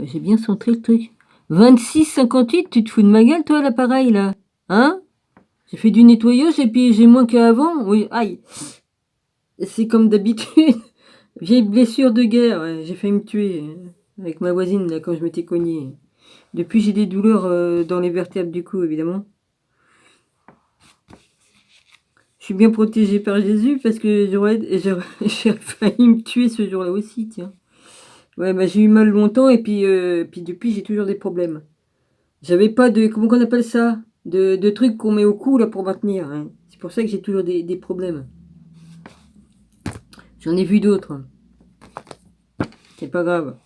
J'ai bien centré le truc. 26,58, tu te fous de ma gueule, toi, l'appareil, là? Hein? J'ai fait du nettoyage et puis j'ai moins qu'avant. Oui, aïe. C'est comme d'habitude. Vieille blessure de guerre. Ouais. J'ai failli me tuer avec ma voisine, là, quand je m'étais cogné. Depuis, j'ai des douleurs dans les vertèbres du cou, évidemment. Je suis bien protégée par Jésus parce que j'ai failli me tuer ce jour-là aussi, tiens. Ouais, bah, j'ai eu mal longtemps et puis depuis, j'ai toujours des problèmes. J'avais pas de, comment qu'on appelle ça? De trucs qu'on met au cou là pour maintenir, hein. C'est pour ça que j'ai toujours des problèmes. J'en ai vu d'autres. C'est pas grave.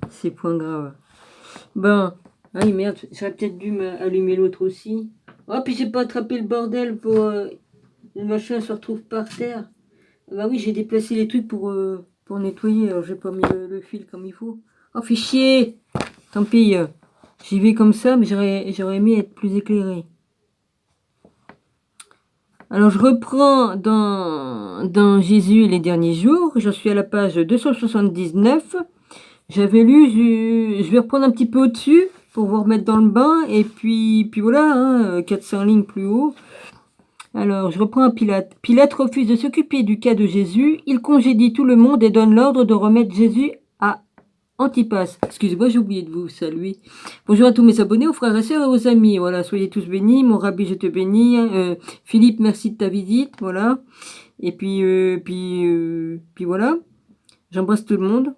C'est point grave. Bon. Ah merde, j'aurais peut-être dû allumer l'autre aussi. Oh, puis j'ai pas attrapé le bordel pour... le machin se retrouve par terre. Bah oui, j'ai déplacé les trucs pour nettoyer. Alors j'ai pas mis le fil comme il faut. Oh, fait chier. Tant pis. J'y vais comme ça, mais j'aurais aimé être plus éclairé. Alors je reprends dans Jésus et les derniers jours. Je suis à la page 279. J'avais lu, je vais reprendre un petit peu au-dessus pour vous remettre dans le bain. Et puis voilà, hein, 400 lignes plus haut. Alors, je reprends à Pilate. Pilate refuse de s'occuper du cas de Jésus. Il congédie tout le monde et donne l'ordre de remettre Jésus à Antipas. Excusez-moi, j'ai oublié de vous saluer. Bonjour à tous mes abonnés, aux frères et sœurs et aux amis. Voilà, soyez tous bénis. Mon rabbi, je te bénis. Philippe, merci de ta visite. Voilà. Et puis voilà. J'embrasse tout le monde.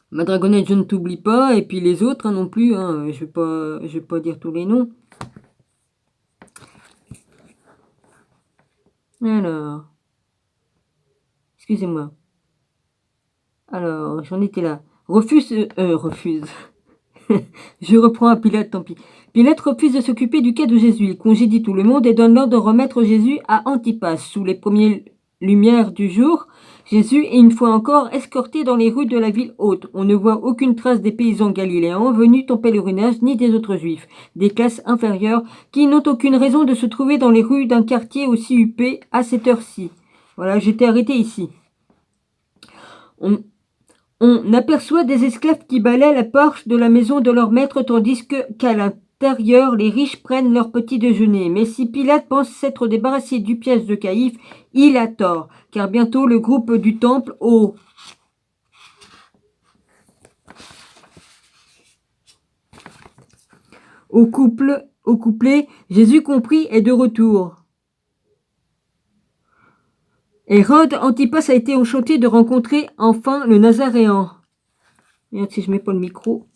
Ma dragonnette, je ne t'oublie pas. Et puis les autres, hein, non plus. Hein. Je vais pas dire tous les noms. Alors, excusez-moi. Alors, j'en étais là. Refuse. Je reprends à Pilate, tant pis. Pilate refuse de s'occuper du cas de Jésus. Il congédie tout le monde et donne l'ordre de remettre Jésus à Antipas. Sous les premières lumières du jour, Jésus est une fois encore escorté dans les rues de la ville haute. On ne voit aucune trace des paysans galiléens venus en pèlerinage, ni des autres juifs, des classes inférieures, qui n'ont aucune raison de se trouver dans les rues d'un quartier aussi huppé à cette heure-ci. Voilà, j'étais arrêté ici. On aperçoit des esclaves qui balaient la porte de la maison de leur maître tandis qu'à l'intérieur, les riches prennent leur petit déjeuner. Mais si Pilate pense s'être débarrassé du piège de Caïphe, il a tort, car bientôt le groupe du temple au couplet, Jésus compris est de retour. Hérode Antipas a été enchanté de rencontrer enfin le Nazaréen. Merde, si je mets pas le micro.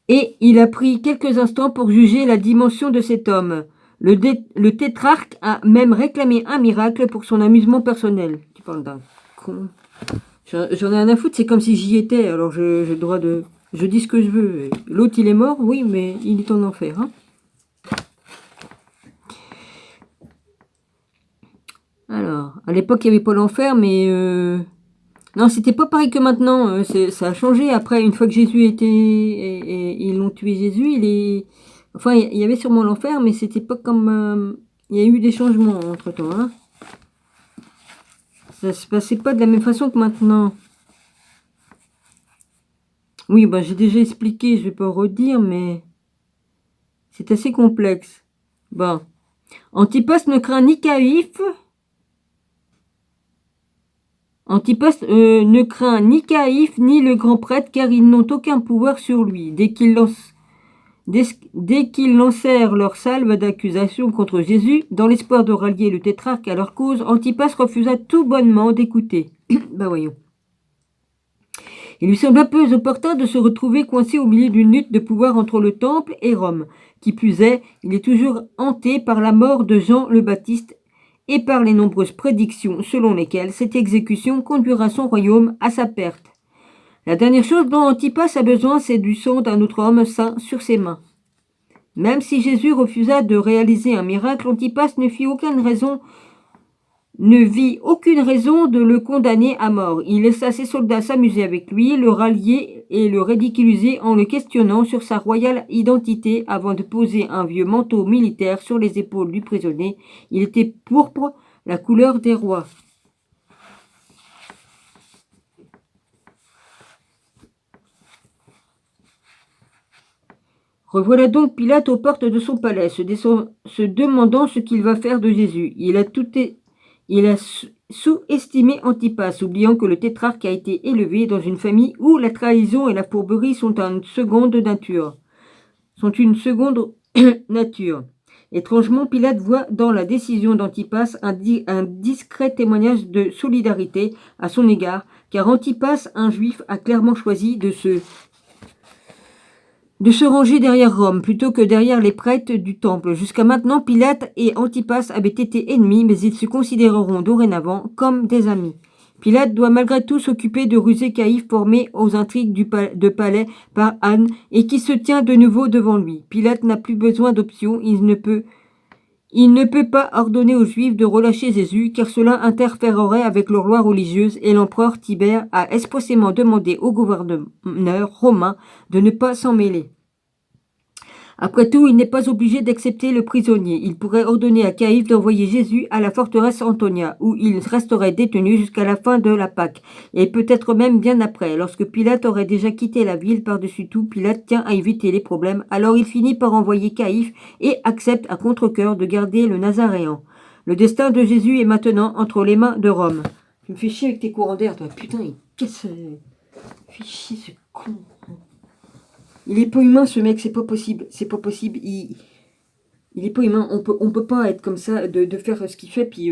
Et il a pris quelques instants pour juger la dimension de cet homme. Le tétrarque a même réclamé un miracle pour son amusement personnel. Tu parles d'un con. J'en ai rien à foutre, c'est comme si j'y étais, alors j'ai le droit de... Je dis ce que je veux. L'autre, il est mort, oui, mais il est en enfer. Hein. Alors, à l'époque, il n'y avait pas l'enfer, mais... Non, c'était pas pareil que maintenant. Ça a changé. Après, une fois que Jésus était... Et ils l'ont tué Jésus, il est... Enfin, il y avait sûrement l'enfer, mais c'était pas comme... Il y a eu des changements entre-temps. Hein. Ça se passait pas de la même façon que maintenant. Oui, bah, j'ai déjà expliqué, je vais pas redire, mais... C'est assez complexe. Bon. Antipas ne craint ni Caïphe... Antipas ne craint ni Caïphe ni le grand prêtre, car ils n'ont aucun pouvoir sur lui. Dès qu'ils lancèrent leur salve d'accusation contre Jésus, dans l'espoir de rallier le tétrarque à leur cause, Antipas refusa tout bonnement d'écouter. Ben voyons. Il lui sembla peu opportun de se retrouver coincé au milieu d'une lutte de pouvoir entre le Temple et Rome. Qui plus est, il est toujours hanté par la mort de Jean le Baptiste et par les nombreuses prédictions selon lesquelles cette exécution conduira son royaume à sa perte. La dernière chose dont Antipas a besoin, c'est du sang d'un autre homme saint sur ses mains. Même si Jésus refusa de réaliser un miracle, Antipas ne fit aucune raison ne vit aucune raison de le condamner à mort. Il laissa ses soldats s'amuser avec lui, le rallier et le ridiculiser en le questionnant sur sa royale identité avant de poser un vieux manteau militaire sur les épaules du prisonnier. Il était pourpre, la couleur des rois. Revoilà donc Pilate aux portes de son palais, se demandant ce qu'il va faire de Jésus. Il a sous-estimé Antipas, oubliant que le tétrarque a été élevé dans une famille où la trahison et la fourberie sont une seconde nature. Étrangement, Pilate voit dans la décision d'Antipas un discret témoignage de solidarité à son égard, car Antipas, un juif, a clairement choisi de se ranger derrière Rome plutôt que derrière les prêtres du temple. Jusqu'à maintenant, Pilate et Antipas avaient été ennemis, mais ils se considéreront dorénavant comme des amis. Pilate doit malgré tout s'occuper de rusés caïphes formés aux intrigues de palais par Anne et qui se tient de nouveau devant lui. Pilate n'a plus besoin d'option, il ne peut pas ordonner aux Juifs de relâcher Jésus, car cela interférerait avec leur loi religieuse, et l'empereur Tibère a expressément demandé au gouverneur romain de ne pas s'en mêler. Après tout, il n'est pas obligé d'accepter le prisonnier. Il pourrait ordonner à Caïphe d'envoyer Jésus à la forteresse Antonia, où il resterait détenu jusqu'à la fin de la Pâque, et peut-être même bien après. Lorsque Pilate aurait déjà quitté la ville, par-dessus tout, Pilate tient à éviter les problèmes, alors il finit par envoyer Caïphe et accepte à contre-cœur de garder le Nazaréen. Le destin de Jésus est maintenant entre les mains de Rome. Tu me fais chier avec tes courants d'air, toi. Putain, qu'est-ce que... Fais chier, ce con. Il est pas humain, ce mec, c'est pas possible. C'est pas possible. Il est pas humain. On peut pas être comme ça, de faire ce qu'il fait, puis...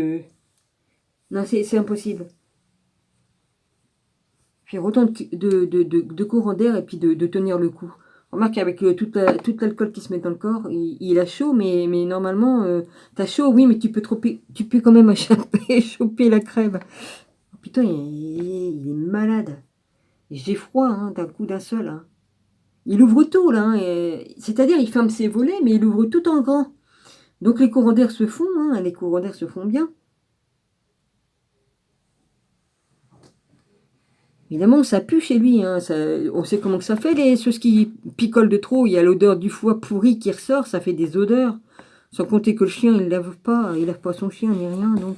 Non, c'est impossible. Faire autant de courant d'air et puis de tenir le coup. Remarque qu'avec tout l'alcool qui se met dans le corps, il a chaud, mais normalement, t'as chaud, oui, mais tu peux quand même choper la crève. Oh, putain, il est malade. J'ai froid, hein, d'un coup d'un seul, hein. Il ouvre tout, là, hein, c'est-à-dire il ferme ses volets, mais il ouvre tout en grand. Donc les courants d'air se font, hein, les courants d'air se font bien. Évidemment, ça pue chez lui, hein, on sait comment que ça fait, les choses qui picolent de trop, il y a l'odeur du foie pourri qui ressort, ça fait des odeurs. Sans compter que le chien, il lave pas son chien ni rien, donc...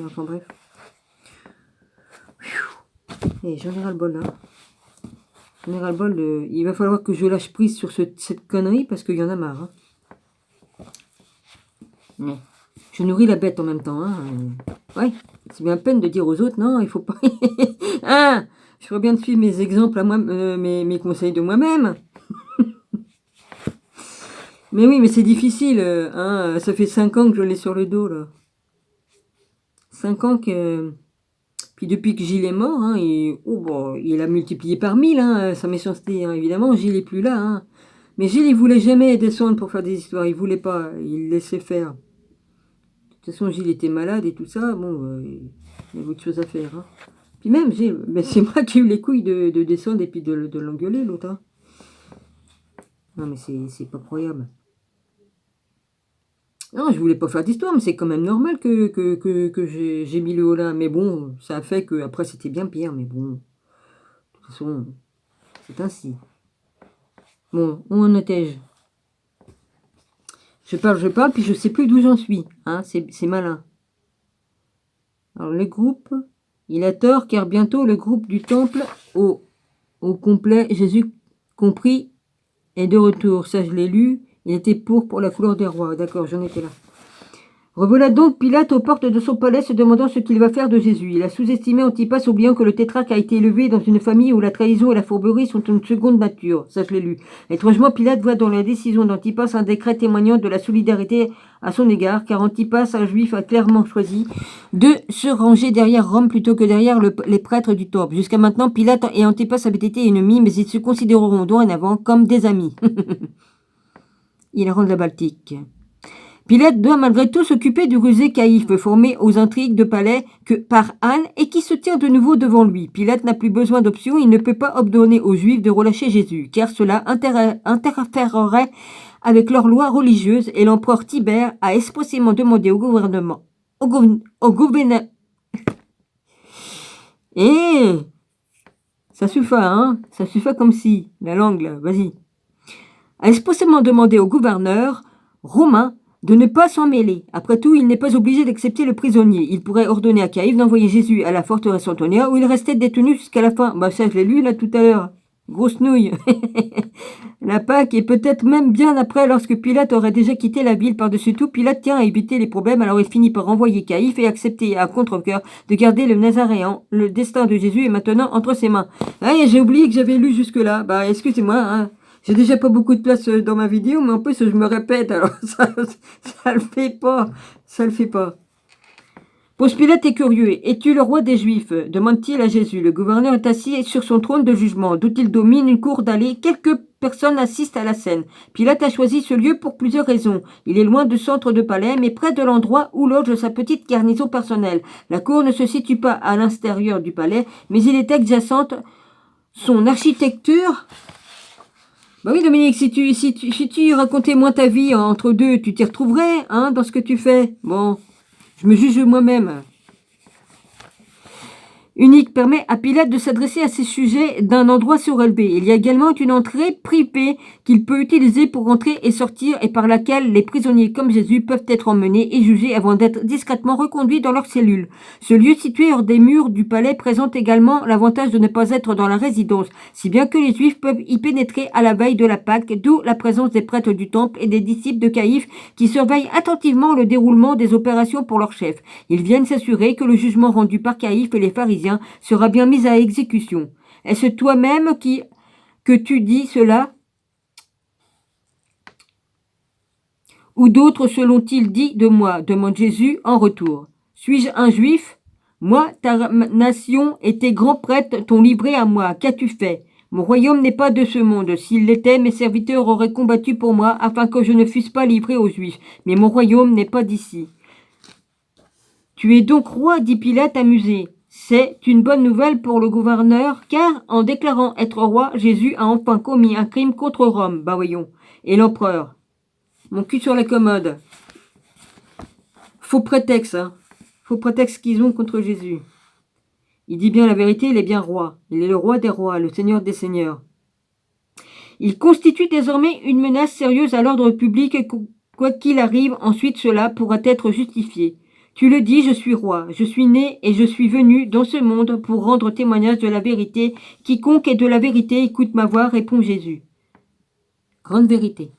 enfin bref. Et j'en ai ras le bol, là. J'en ai ras le bol, il va falloir que je lâche prise sur cette connerie, parce qu'il y en a marre, hein. Je nourris la bête en même temps, hein. Ouais, c'est bien peine de dire aux autres, non, il faut pas... Ah, je ferais bien de suivre mes exemples à moi, mes conseils de moi-même. Mais oui, mais c'est difficile, hein. Ça fait 5 ans que je l'ai sur le dos, là. 5 ans que... Puis depuis que Gilles est mort, hein, il a multiplié par 1000, hein, sa méchanceté, hein. Évidemment, Gilles est plus là, hein. Mais Gilles, il voulait jamais descendre pour faire des histoires, il voulait pas, il laissait faire. De toute façon, Gilles était malade et tout ça, bon, il y avait autre chose à faire, hein. Puis même, Gilles, c'est moi qui ai eu les couilles de descendre et puis de l'engueuler, l'autre, hein. Non, mais c'est pas croyable. Non, je voulais pas faire d'histoire, mais c'est quand même normal que j'ai mis le haut là. Mais bon, ça a fait que après c'était bien pire, mais bon. De toute façon, c'est ainsi. Bon, où en étais-je? Je parle, puis je sais plus d'où j'en suis. Hein, c'est malin. Alors, le groupe, il a tort, car bientôt le groupe du temple au complet, Jésus compris, est de retour. Ça, je l'ai lu. Il était pour la couleur des rois. D'accord, j'en étais là. Revoilà donc Pilate aux portes de son palais, se demandant ce qu'il va faire de Jésus. Il a sous-estimé Antipas, oubliant que le tétrarque a été élevé dans une famille où la trahison et la fourberie sont une seconde nature. Ça, je l'ai lu. Étrangement, Pilate voit dans la décision d'Antipas un décret témoignant de la solidarité à son égard, car Antipas, un juif, a clairement choisi de se ranger derrière Rome plutôt que derrière les prêtres du temple. Jusqu'à maintenant, Pilate et Antipas avaient été ennemis, mais ils se considéreront dorénavant comme des amis. Il rentre la Baltique. Pilate doit malgré tout s'occuper du rusé Caïphe, formé aux intrigues de palais par Anne et qui se tient de nouveau devant lui. Pilate n'a plus besoin d'option, il ne peut pas ordonner aux Juifs de relâcher Jésus, car cela interférerait avec leur loi religieuse et l'empereur Tibère a expressément demandé au au gouverneur. Et ça suffit, hein? Ça suffit comme si, la langue, là, vas-y. A expressément demandé au gouverneur romain de ne pas s'en mêler. Après tout, il n'est pas obligé d'accepter le prisonnier. Il pourrait ordonner à Caïphe d'envoyer Jésus à la forteresse Antonia où il restait détenu jusqu'à la fin. Bah ça, je l'ai lu là tout à l'heure. Grosse nouille. La Pâque, et peut-être même bien après, lorsque Pilate aurait déjà quitté la ville. Par-dessus tout, Pilate tient à éviter les problèmes, alors il finit par renvoyer Caïphe et accepter à contre-cœur de garder le Nazaréen. Le destin de Jésus est maintenant entre ses mains. Ah, j'ai oublié que j'avais lu jusque-là. Bah, excusez-moi, hein. J'ai déjà pas beaucoup de place dans ma vidéo, mais en plus je me répète, alors ça le fait pas. Ça le fait pas. Ponce Pilate est curieux. Es-tu le roi des Juifs demande-t-il à Jésus. Le gouverneur est assis sur son trône de jugement, d'où il domine une cour d'allée. Quelques personnes assistent à la scène. Pilate a choisi ce lieu pour plusieurs raisons. Il est loin du centre de palais, mais près de l'endroit où loge sa petite garnison personnelle. La cour ne se situe pas à l'intérieur du palais, mais il est adjacente. Son architecture... Bah oui, Dominique, si tu racontais moins ta vie entre deux, tu t'y retrouverais, hein, dans ce que tu fais. Bon, je me juge moi-même. Unique permet à Pilate de s'adresser à ces sujets d'un endroit surélevé. Il y a également une entrée privée qu'il peut utiliser pour entrer et sortir et par laquelle les prisonniers comme Jésus peuvent être emmenés et jugés avant d'être discrètement reconduits dans leurs cellules. Ce lieu situé hors des murs du palais présente également l'avantage de ne pas être dans la résidence, si bien que les Juifs peuvent y pénétrer à la veille de la Pâque, d'où la présence des prêtres du temple et des disciples de Caïphe qui surveillent attentivement le déroulement des opérations pour leur chef. Ils viennent s'assurer que le jugement rendu par Caïphe et les pharisiens sera bien mise à exécution. Est-ce toi-même que tu dis cela? Ou d'autres se l'ont-ils dit de moi? Demande Jésus en retour. Suis-je un juif? Moi, ta nation et tes grands prêtres t'ont livré à moi. Qu'as-tu fait? Mon royaume n'est pas de ce monde. S'il l'était, mes serviteurs auraient combattu pour moi afin que je ne fusse pas livré aux Juifs. Mais mon royaume n'est pas d'ici. Tu es donc roi, dit Pilate amusé. C'est une bonne nouvelle pour le gouverneur, car en déclarant être roi, Jésus a enfin commis un crime contre Rome. Bah voyons. Et l'empereur. Mon cul sur la commode. Faux prétexte, hein. Faux prétexte qu'ils ont contre Jésus. Il dit bien la vérité, il est bien roi. Il est le roi des rois, le seigneur des seigneurs. Il constitue désormais une menace sérieuse à l'ordre public, quoi qu'il arrive, ensuite cela pourra être justifié. Tu le dis, je suis roi, je suis né et je suis venu dans ce monde pour rendre témoignage de la vérité. Quiconque est de la vérité écoute ma voix, répond Jésus. Grande vérité.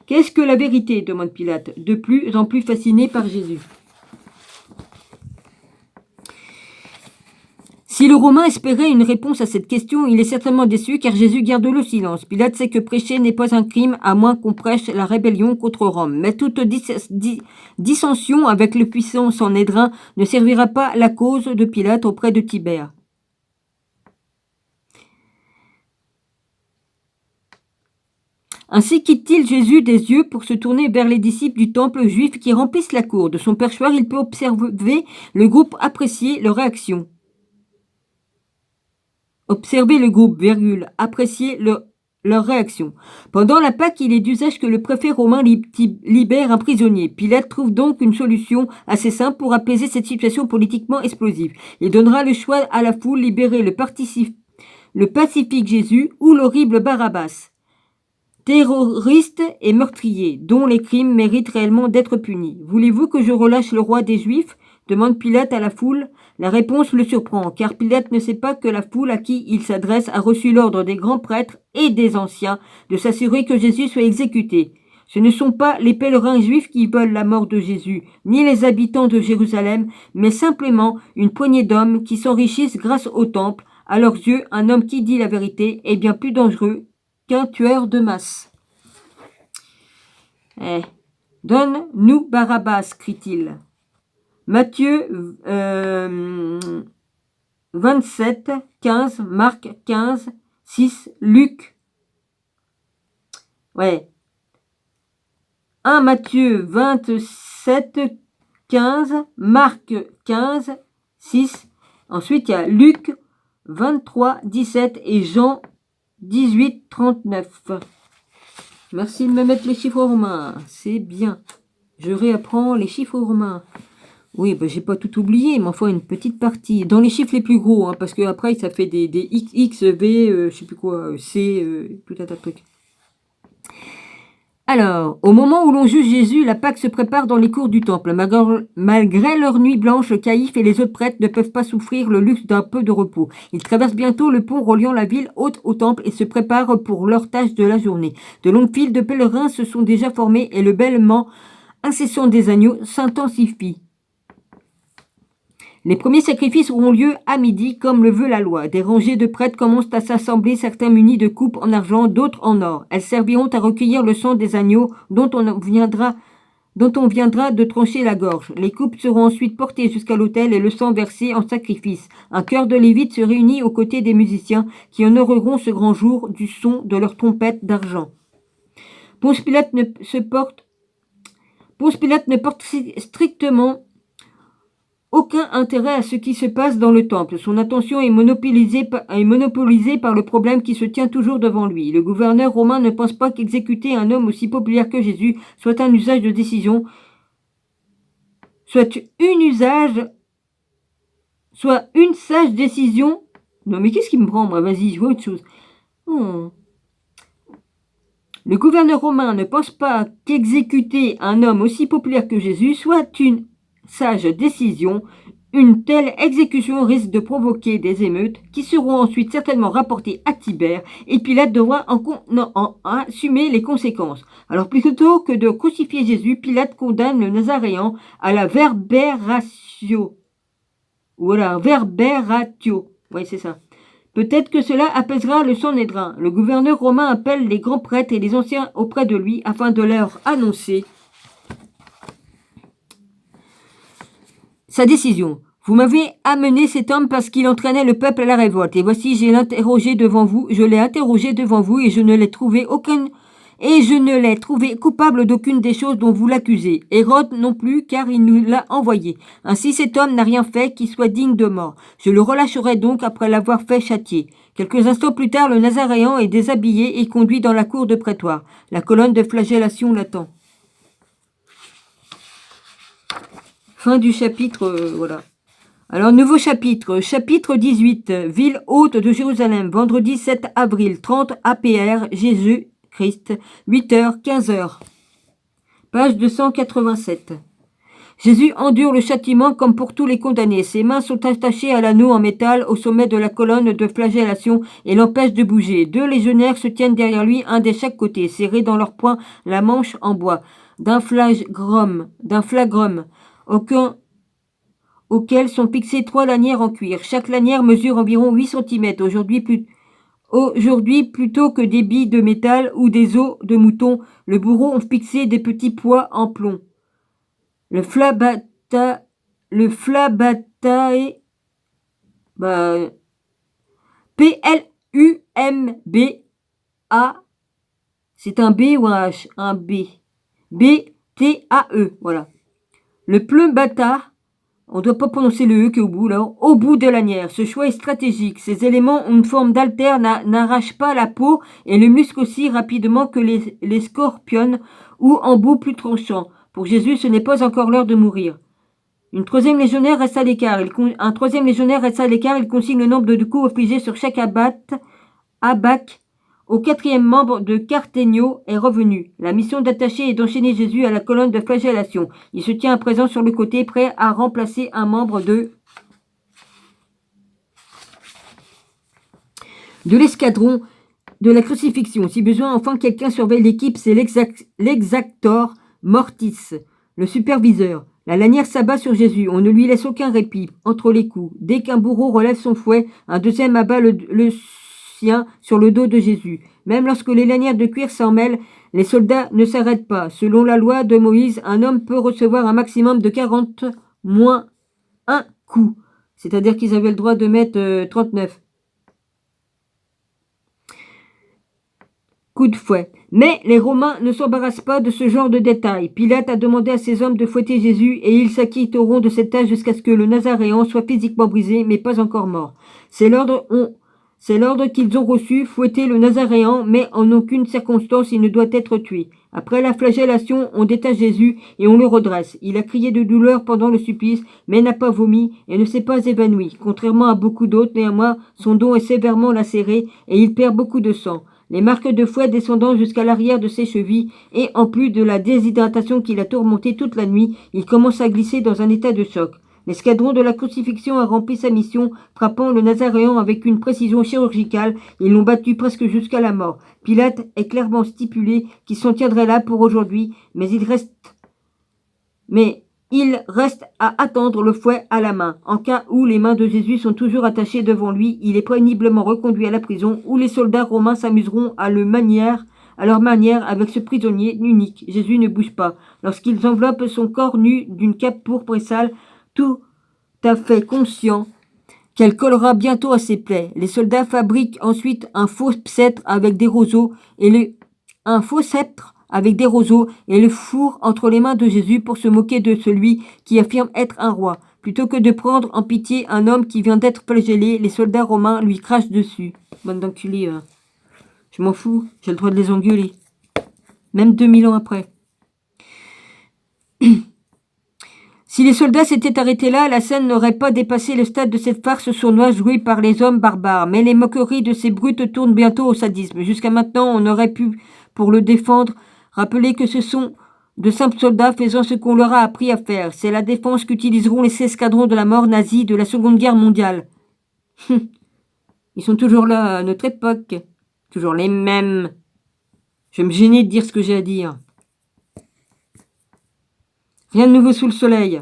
Qu'est-ce que la vérité? Demande Pilate, de plus en plus fasciné par Jésus. Si le Romain espérait une réponse à cette question, il est certainement déçu car Jésus garde le silence. Pilate sait que prêcher n'est pas un crime à moins qu'on prêche la rébellion contre Rome. Mais toute dissension avec le puissant Sanhédrin ne servira pas la cause de Pilate auprès de Tibère. Ainsi quitte-t-il Jésus des yeux pour se tourner vers les disciples du temple juif qui remplissent la cour. De son perchoir, il peut observer le groupe apprécier leur réaction. Observer le groupe, virgule, apprécier leur réaction. Pendant la Pâque, il est d'usage que le préfet romain libère un prisonnier. Pilate trouve donc une solution assez simple pour apaiser cette situation politiquement explosive. Il donnera le choix à la foule, libérer le pacifique Jésus ou l'horrible Barabbas. Terroriste et meurtrier, dont les crimes méritent réellement d'être punis. Voulez-vous que je relâche le roi des Juifs? Demande Pilate à la foule. La réponse le surprend, car Pilate ne sait pas que la foule à qui il s'adresse a reçu l'ordre des grands prêtres et des anciens de s'assurer que Jésus soit exécuté. Ce ne sont pas les pèlerins juifs qui veulent la mort de Jésus, ni les habitants de Jérusalem, mais simplement une poignée d'hommes qui s'enrichissent grâce au temple. À leurs yeux, un homme qui dit la vérité est bien plus dangereux qu'un tueur de masse. Donne-nous Barabbas, crie-t-il. Matthieu 27, 15, Marc 15, 6, Luc. 1 Matthieu 27, 15, Marc 15, 6. Ensuite, il y a Luc 23, 17 et Jean 18, 39. Merci de me mettre les chiffres romains. C'est bien. Je réapprends les chiffres romains. Oui, ben, j'ai pas tout oublié, mais enfin une petite partie. Dans les chiffres les plus gros, hein, parce que après ça fait des X, V, je sais plus quoi, C, tout un tas de trucs. Alors, au moment où l'on juge Jésus, la Pâque se prépare dans les cours du temple. Malgré leur nuit blanche, Caïphe et les autres prêtres ne peuvent pas souffrir le luxe d'un peu de repos. Ils traversent bientôt le pont reliant la ville haute au temple et se préparent pour leur tâche de la journée. De longues files de pèlerins se sont déjà formées et le bêlement incessant des agneaux s'intensifie. Les premiers sacrifices auront lieu à midi, comme le veut la loi. Des rangées de prêtres commencent à s'assembler, certains munis de coupes en argent, d'autres en or. Elles serviront à recueillir le sang des agneaux dont on viendra de trancher la gorge. Les coupes seront ensuite portées jusqu'à l'autel et le sang versé en sacrifice. Un chœur de Lévites se réunit aux côtés des musiciens qui honoreront ce grand jour du son de leurs trompettes d'argent. Ponce Pilate ne porte strictement aucun intérêt à ce qui se passe dans le temple. Son attention est monopolisée par le problème qui se tient toujours devant lui. Le gouverneur romain ne pense pas qu'exécuter un homme aussi populaire que Jésus soit un usage de décision, soit une sage décision. Non mais qu'est-ce qui me prend moi? Vas-y, je vois autre chose. Le gouverneur romain ne pense pas qu'exécuter un homme aussi populaire que Jésus soit une sage décision. Une telle exécution risque de provoquer des émeutes qui seront ensuite certainement rapportées à Tibère et Pilate devra en assumer les conséquences. Alors plutôt que de crucifier Jésus, Pilate condamne le Nazaréen à la verberatio. Voilà, verberatio. Oui, c'est ça. Peut-être que cela apaisera le Sanhédrin. Le gouverneur romain appelle les grands prêtres et les anciens auprès de lui afin de leur annoncer sa décision. Vous m'avez amené cet homme parce qu'il entraînait le peuple à la révolte. Et voici, je l'ai interrogé devant vous et je ne l'ai trouvé coupable d'aucune des choses dont vous l'accusez. Hérode non plus, car il nous l'a envoyé. Ainsi cet homme n'a rien fait qui soit digne de mort. Je le relâcherai donc après l'avoir fait châtier. Quelques instants plus tard, le Nazaréen est déshabillé et conduit dans la cour de prétoire. La colonne de flagellation l'attend. Fin du chapitre, voilà. Alors, nouveau chapitre, chapitre 18, ville haute de Jérusalem, vendredi 7 avril, 30 APR, Jésus-Christ, 8h, 15h. Page 287. Jésus endure le châtiment comme pour tous les condamnés. Ses mains sont attachées à l'anneau en métal au sommet de la colonne de flagellation et l'empêchent de bouger. 2 légionnaires se tiennent derrière lui, un de chaque côté, serrés dans leurs poings la manche en bois, d'un flagrum, auquel sont fixées 3 lanières en cuir. Chaque lanière mesure environ 8 cm. Aujourd'hui, plutôt que des billes de métal ou des os de mouton, le bourreau ont fixé des petits poids en plomb. Le flabatae, P-L-U-M-B-A, c'est un B ou un H? Un B. B-T-A-E, voilà. Le pleumbata, on ne doit pas prononcer le E qu'au bout, là, au bout de lanière. Ce choix est stratégique. Ces éléments ont une forme d'altère, n'arrachent pas la peau et le muscle aussi rapidement que les scorpiones ou embouts plus tranchants. Pour Jésus, ce n'est pas encore l'heure de mourir. Un troisième légionnaire reste à l'écart. Il consigne le nombre de coups infligés sur chaque abac. Au 4e membre de Cartegno est revenu. La mission d'attacher et d'enchaîner Jésus à la colonne de flagellation. Il se tient à présent sur le côté, prêt à remplacer un membre de l'escadron de la crucifixion. Si besoin, enfin, quelqu'un surveille l'équipe, c'est l'exactor mortis, le superviseur. La lanière s'abat sur Jésus. On ne lui laisse aucun répit entre les coups. Dès qu'un bourreau relève son fouet, un deuxième abat le sien sur le dos de Jésus. Même lorsque les lanières de cuir s'en mêlent, les soldats ne s'arrêtent pas. Selon la loi de Moïse, un homme peut recevoir un maximum de 40 moins un coup. C'est-à-dire qu'ils avaient le droit de mettre 39. Coup de fouet. Mais les Romains ne s'embarrassent pas de ce genre de détails. Pilate a demandé à ses hommes de fouetter Jésus et ils s'acquitteront de cette tâche jusqu'à ce que le Nazaréen soit physiquement brisé mais pas encore mort. C'est l'ordre qu'ils ont reçu, fouetter le Nazaréen, mais en aucune circonstance il ne doit être tué. Après la flagellation, on détache Jésus et on le redresse. Il a crié de douleur pendant le supplice, mais n'a pas vomi et ne s'est pas évanoui. Contrairement à beaucoup d'autres, néanmoins, son dos est sévèrement lacéré et il perd beaucoup de sang. Les marques de fouet descendant jusqu'à l'arrière de ses chevilles, et en plus de la déshydratation qui l'a tourmenté toute la nuit, il commence à glisser dans un état de choc. L'escadron de la crucifixion a rempli sa mission, frappant le Nazaréen avec une précision chirurgicale. Ils l'ont battu presque jusqu'à la mort. Pilate est clairement stipulé qu'il s'en tiendrait là pour aujourd'hui, mais il reste à attendre le fouet à la main. En cas où les mains de Jésus sont toujours attachées devant lui, il est péniblement reconduit à la prison, où les soldats romains s'amuseront à leur manière avec ce prisonnier unique. Jésus ne bouge pas. Lorsqu'ils enveloppent son corps nu d'une cape pourpre et sale, tout à fait conscient qu'elle collera bientôt à ses plaies. Les soldats fabriquent ensuite un faux sceptre avec des roseaux et le fourrent entre les mains de Jésus pour se moquer de celui qui affirme être un roi. Plutôt que de prendre en pitié un homme qui vient d'être flagellé, les soldats romains lui crachent dessus. Bande d'enculés, je m'en fous, j'ai le droit de les engueuler. Même 2000 ans après. Si les soldats s'étaient arrêtés là, la scène n'aurait pas dépassé le stade de cette farce sournoise jouée par les hommes barbares. Mais les moqueries de ces brutes tournent bientôt au sadisme. Jusqu'à maintenant, on aurait pu, pour le défendre, rappeler que ce sont de simples soldats faisant ce qu'on leur a appris à faire. C'est la défense qu'utiliseront les escadrons de la mort nazis de la Seconde Guerre mondiale. Ils sont toujours là à notre époque. Toujours les mêmes. Je vais me gêner de dire ce que j'ai à dire. Rien de nouveau sous le soleil.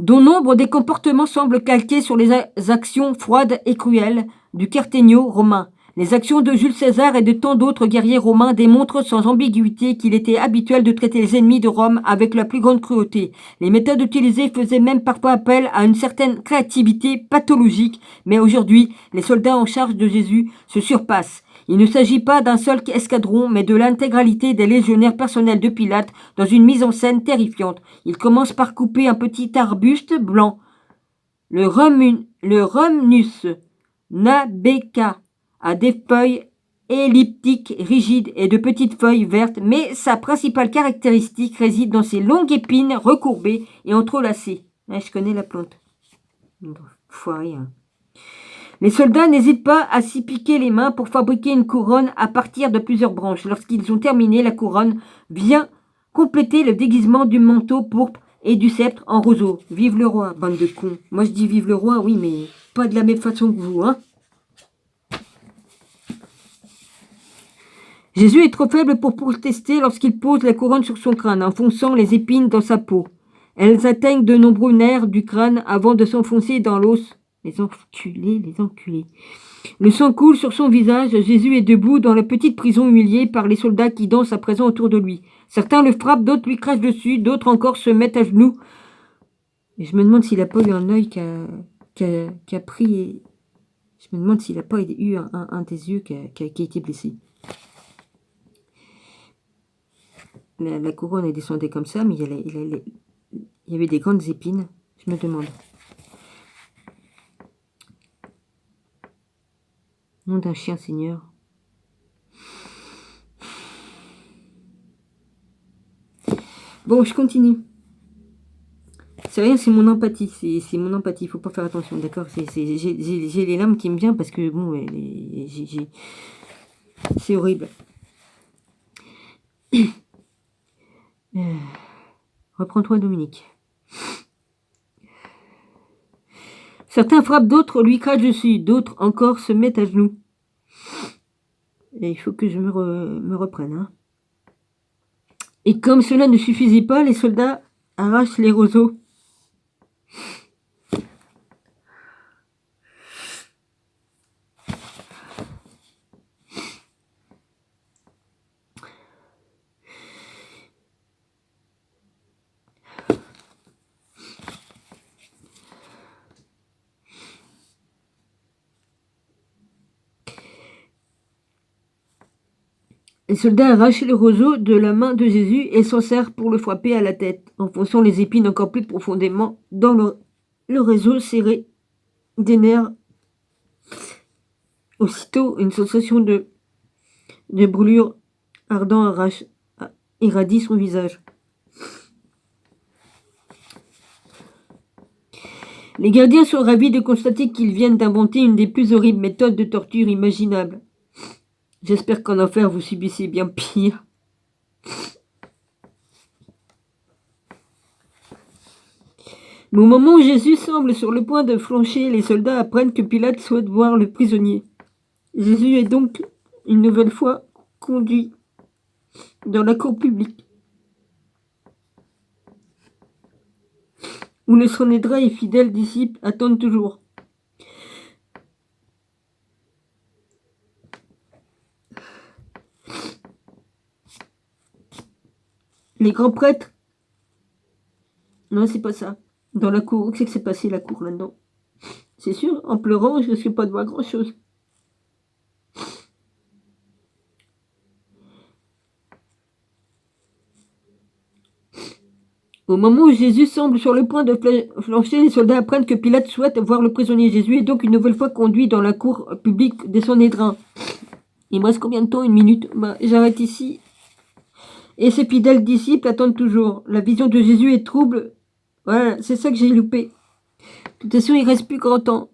Dont nombre des comportements semblent calqués sur les actions froides et cruelles du Cartagno romain. Les actions de Jules César et de tant d'autres guerriers romains démontrent sans ambiguïté qu'il était habituel de traiter les ennemis de Rome avec la plus grande cruauté. Les méthodes utilisées faisaient même parfois appel à une certaine créativité pathologique, mais aujourd'hui, les soldats en charge de Jésus se surpassent. Il ne s'agit pas d'un seul escadron, mais de l'intégralité des légionnaires personnels de Pilate dans une mise en scène terrifiante. Il commence par couper un petit arbuste blanc, le Rhamnus nabeca, a des feuilles elliptiques, rigides et de petites feuilles vertes, mais sa principale caractéristique réside dans ses longues épines recourbées et entrelacées. Je connais la plante. Foiré, hein. Les soldats n'hésitent pas à s'y piquer les mains pour fabriquer une couronne à partir de plusieurs branches. Lorsqu'ils ont terminé, la couronne vient compléter le déguisement du manteau pourpre et du sceptre en roseau. Vive le roi, bande de cons. Moi je dis vive le roi, oui, mais pas de la même façon que vous, hein. Jésus est trop faible pour protester lorsqu'il pose la couronne sur son crâne, enfonçant les épines dans sa peau. Elles atteignent de nombreux nerfs du crâne avant de s'enfoncer dans l'os. Les enculés. Le sang coule sur son visage. Jésus est debout dans la petite prison humilié par les soldats qui dansent à présent autour de lui. Certains le frappent, d'autres lui crachent dessus, d'autres encore se mettent à genoux. Et je me demande s'il n'a pas eu un œil qui a pris... Je me demande s'il n'a pas eu un des yeux qui a été blessé. La couronne est descendue comme ça, mais il y avait des grandes épines. Je me demande. Nom d'un chien, Seigneur. Bon, je continue. C'est rien, c'est mon empathie. C'est mon empathie. Il faut pas faire attention, d'accord. J'ai les larmes qui me viennent parce que, bon, c'est horrible. Reprends-toi, Dominique. Certains frappent, d'autres lui crachent dessus, d'autres encore se mettent à genoux. Et il faut que je me reprenne. Hein. Et comme cela ne suffisait pas, les soldats arrachent les roseaux. Les soldats arrachent le roseau de la main de Jésus et s'en servent pour le frapper à la tête, enfonçant les épines encore plus profondément dans le réseau serré des nerfs. Aussitôt, une sensation de brûlure ardent irradie son visage. Les gardiens sont ravis de constater qu'ils viennent d'inventer une des plus horribles méthodes de torture imaginables. J'espère qu'en enfer vous subissez bien pire. Mais au moment où Jésus semble sur le point de flancher, les soldats apprennent que Pilate souhaite voir le prisonnier. Jésus est donc une nouvelle fois conduit dans la cour publique, où le Sanhédrin et fidèles disciples attendent toujours. Les grands prêtres... Non, c'est pas ça. Dans la cour, qu'est-ce que c'est passé la cour là-dedans? C'est sûr, en pleurant, je ne risque pas de voir grand-chose. Au moment où Jésus semble sur le point de flancher, les soldats apprennent que Pilate souhaite voir le prisonnier. Jésus est donc une nouvelle fois conduit dans la cour publique des Sanhédrins. Il me reste combien de temps? Une minute? J'arrête ici. Et ses fidèles disciples attendent toujours. La vision de Jésus est trouble. Voilà, c'est ça que j'ai loupé. De toute façon, il ne reste plus grand temps.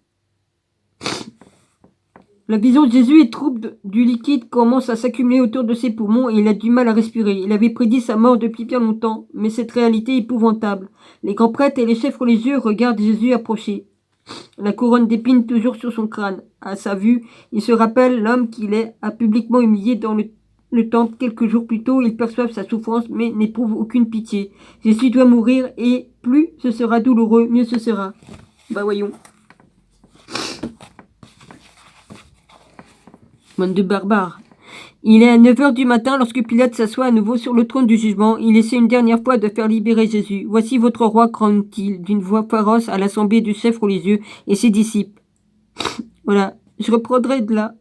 La vision de Jésus est trouble, du liquide commence à s'accumuler autour de ses poumons et il a du mal à respirer. Il avait prédit sa mort depuis bien longtemps, mais cette réalité est épouvantable. Les grands prêtres et les chefs religieux regardent Jésus approcher. La couronne d'épines toujours sur son crâne. À sa vue, il se rappelle l'homme qu'il a publiquement humilié dans le temple quelques jours plus tôt. Ils perçoivent sa souffrance mais n'éprouvent aucune pitié. Jésus doit mourir et plus ce sera douloureux, mieux ce sera. Voyons. Bande de barbares. Il est à 9h du matin lorsque Pilate s'assoit à nouveau sur le trône du jugement. Il essaie une dernière fois de faire libérer Jésus. « Voici votre roi », grogne-t-il d'une voix féroce à l'assemblée du chef religieux et ses disciples. Voilà, je reprendrai de là.